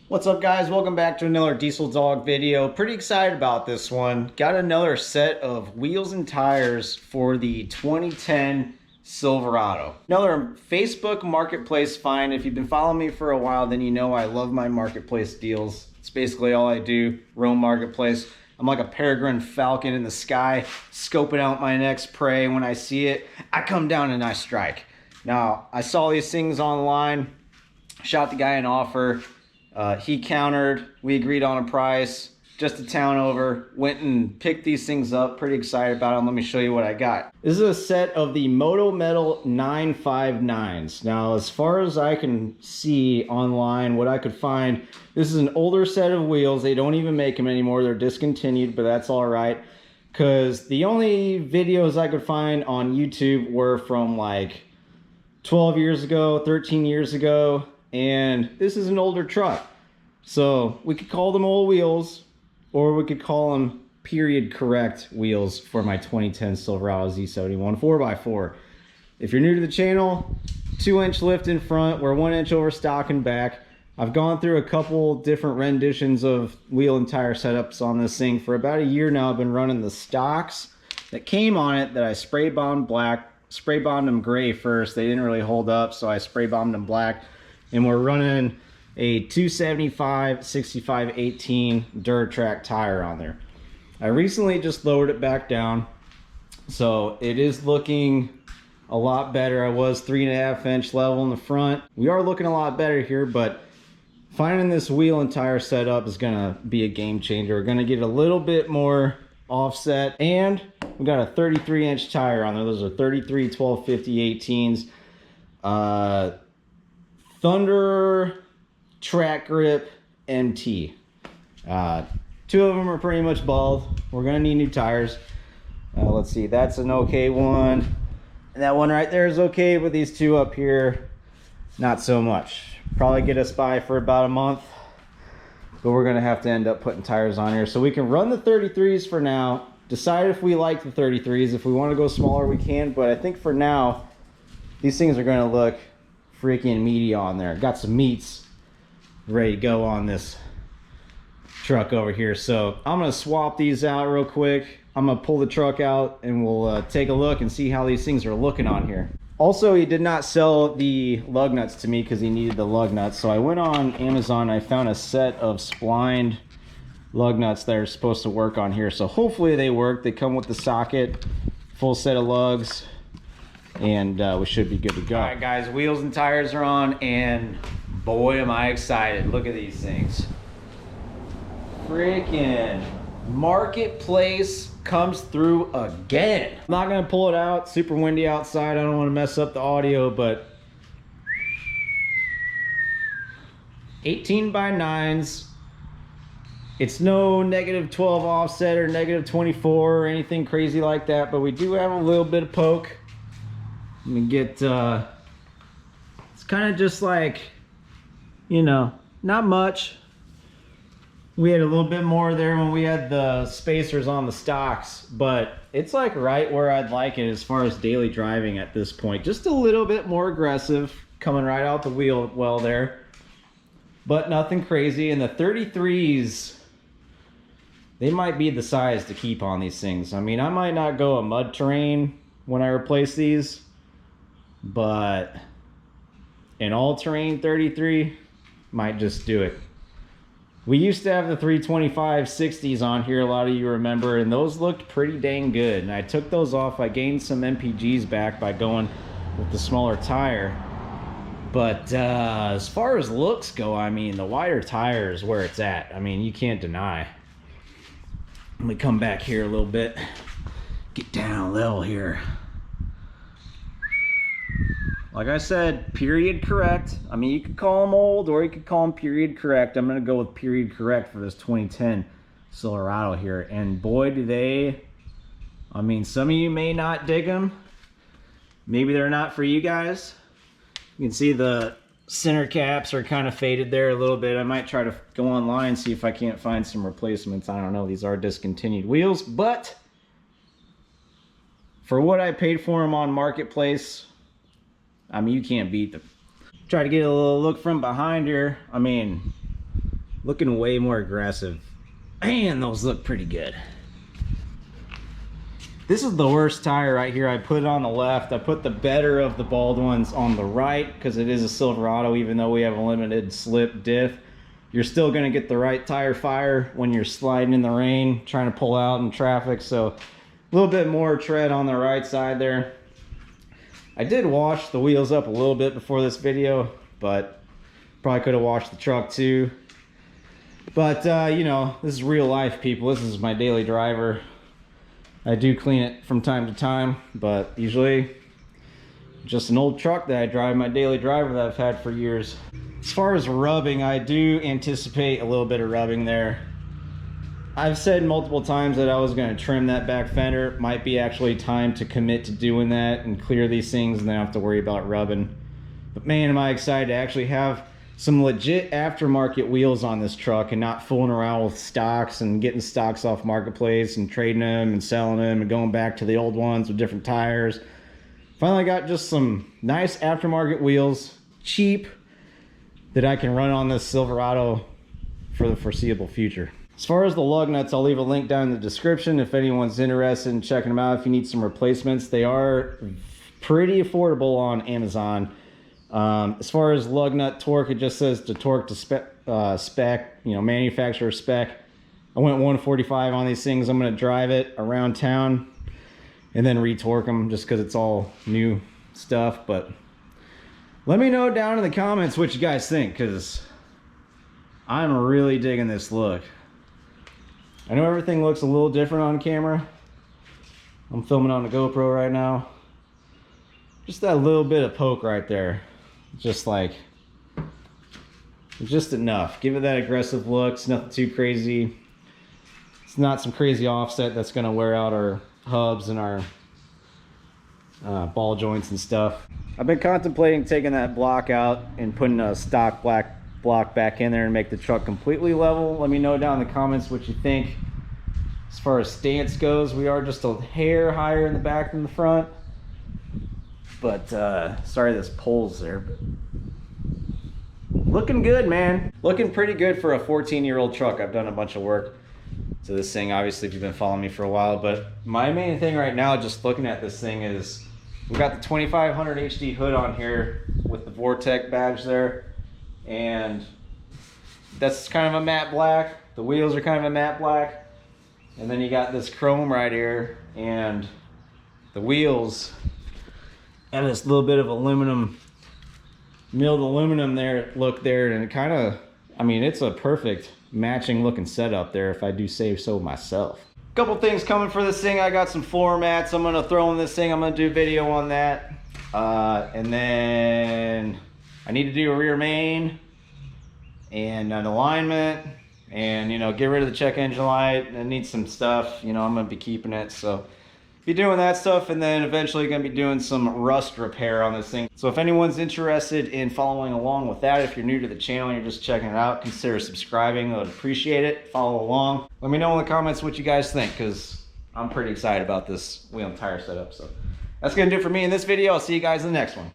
What's up, guys? Welcome back to another Diesel Dog video. Pretty excited about this one. Got another set of wheels and tires for the 2010 Silverado. Another Facebook Marketplace find. If you've been following me for a while, then you know I love my Marketplace deals. It's basically all I do, roam Marketplace. I'm like a peregrine falcon in the sky, scoping out my next prey. When I see it, I come down and I strike. Now, I saw these things online, shot the guy an offer. He countered, we agreed on a price, just a town over, went and picked these things up, pretty excited about them. Let me show you what I got. This is a set of the Moto Metal 959s. Now, as far as I can see online, what I could find, this is an older set of wheels. They don't even make them anymore, they're discontinued, but that's all right. Because the only videos I could find on YouTube were from like 12 years ago, 13 years ago. And this is an older truck, so we could call them old wheels, or we could call them period correct wheels for my 2010 Silverado Z71 4x4. If you're new to the channel, 2-inch lift in front, we're 1 inch over stock and back. I've gone through a couple different renditions of wheel and tire setups on this thing. For about a year now, I've been running the stocks that came on it that I spray bombed black, spray bombed them gray first. They didn't really hold up, so I spray bombed them black. And we're running a 275 65/18 Duratrack tire on there. I recently just lowered it back down, so it is looking a lot better. I was 3.5 inch level in the front. We are looking a lot better here, but finding this wheel and tire setup is gonna be a game changer. We're gonna get a little bit more offset, and we got a 33-inch tire on there. Those are 33 1250 18s. Thunder Track Grip MT. Two of them are pretty much bald. We're gonna need new tires. Let's see, that's an okay one, and that one right there is okay, but these two up here, not so much. Probably get us by for about a month, but we're gonna have to end up putting tires on here. So we can run the 33s for now, decide if we like the 33s. If we want to go smaller, we can, but I think for now, these things are gonna look freaking meaty on there. Got some meats ready to go on this truck over here. So I'm gonna swap these out real quick. I'm gonna pull the truck out and we'll take a look and see how these things are looking on here. Also, he did not sell the lug nuts to me because he needed the lug nuts. So I went on Amazon, I found a set of splined lug nuts that are supposed to work on here. So hopefully they work. They come with the socket, full set of lugs, and we should be good to go. All right, guys, wheels and tires are on, and boy, am I excited. Look at these things. Freaking Marketplace comes through again. I'm not gonna pull it out. Super windy outside. I don't want to mess up the audio, but 18x9s. It's no -12 offset or -24 or anything crazy like that, but we do have a little bit of poke. Let me get, it's kind of just like, you know, not much. We had a little bit more there when we had the spacers on the stocks, but it's like right where I'd like it as far as daily driving at this point. Just a little bit more aggressive, coming right out the wheel well there, but nothing crazy. And the 33s, they might be the size to keep on these things. I mean, I might not go a mud terrain when I replace these, but an all-terrain 33 might just do it. We used to have the 325 60s on here, a lot of you remember, and those looked pretty dang good. And I took those off. I gained some MPGs back by going with the smaller tire. But as far as looks go, I mean, the wider tire is where it's at. I mean, you can't deny. Let me come back here a little bit. Get down level here. Like I said, period correct. I mean, you could call them old or you could call them period correct. I'm gonna go with period correct for this 2010 Silverado here. And boy, do they, I mean, some of you may not dig them. Maybe they're not for you guys. You can see the center caps are kind of faded there a little bit. I might try to go online, see if I can't find some replacements. I don't know, these are discontinued wheels, but for what I paid for them on Marketplace, I mean, you can't beat them. Try to get a little look from behind here. I mean, looking way more aggressive. Man, those look pretty good. This is the worst tire right here. I put it on the left. I put the better of the bald ones on the right because it is a Silverado. Even though we have a limited slip diff, you're still going to get the right tire fire when you're sliding in the rain, trying to pull out in traffic. So a little bit more tread on the right side there. I did wash the wheels up a little bit before this video, but probably could have washed the truck too. But you know, this is real life, people. This is my daily driver. I do clean it from time to time, but usually just an old truck that I drive, my daily driver that I've had for years. As far as rubbing, I do anticipate a little bit of rubbing there. I've said multiple times that I was going to trim that back fender. Might be actually time to commit to doing that and clear these things and then have to worry about rubbing. But man, am I excited to actually have some legit aftermarket wheels on this truck and not fooling around with stocks and getting stocks off marketplace and trading them and selling them and going back to the old ones with different tires. Finally got just some nice aftermarket wheels, cheap, that I can run on this Silverado for the foreseeable future. As far as the lug nuts, I'll leave a link down in the description if anyone's interested in checking them out. If you need some replacements, they are pretty affordable on Amazon. As far as lug nut torque, it just says the torque to spec, you know, manufacturer spec. I went 145 on these things. I'm going to drive it around town and then retorque them just because it's all new stuff. But let me know down in the comments what you guys think, because I'm really digging this look. I know everything looks a little different on camera. I'm filming on the GoPro right now. Just that little bit of poke right there. Just like, just enough. Give it that aggressive look. It's nothing too crazy. It's not some crazy offset that's gonna wear out our hubs and our ball joints and stuff. I've been contemplating taking that block out and putting a stock black block back in there and make the truck completely level. Let me know down in the comments what you think. As far as stance goes, we are just a hair higher in the back than the front. But sorry this pole's there, but looking good, man. Looking pretty good for a 14-year-old truck. I've done a bunch of work to this thing, obviously, if you've been following me for a while. But my main thing right now, just looking at this thing, is we got the 2500 HD hood on here with the Vortec badge there, and that's kind of a matte black. The wheels are kind of a matte black, and then you got this chrome right here, and the wheels and this little bit of aluminum, milled aluminum there, look there, and it kind of, I mean, it's a perfect matching looking setup there, if I do say so myself. Couple things coming for this thing. I got some floor mats I'm gonna throw in this thing. I'm gonna do a video on that, and then I need to do a rear main and an alignment, and you know, get rid of the check engine light. It needs some stuff, you know, I'm gonna be keeping it, so be doing that stuff, and then eventually gonna be doing some rust repair on this thing. So if anyone's interested in following along with that, if you're new to the channel and you're just checking it out, consider subscribing. I would appreciate it. Follow along. Let me know in the comments what you guys think, because I'm pretty excited about this wheel and tire setup. So that's gonna do it for me in this video. I'll see you guys in the next one.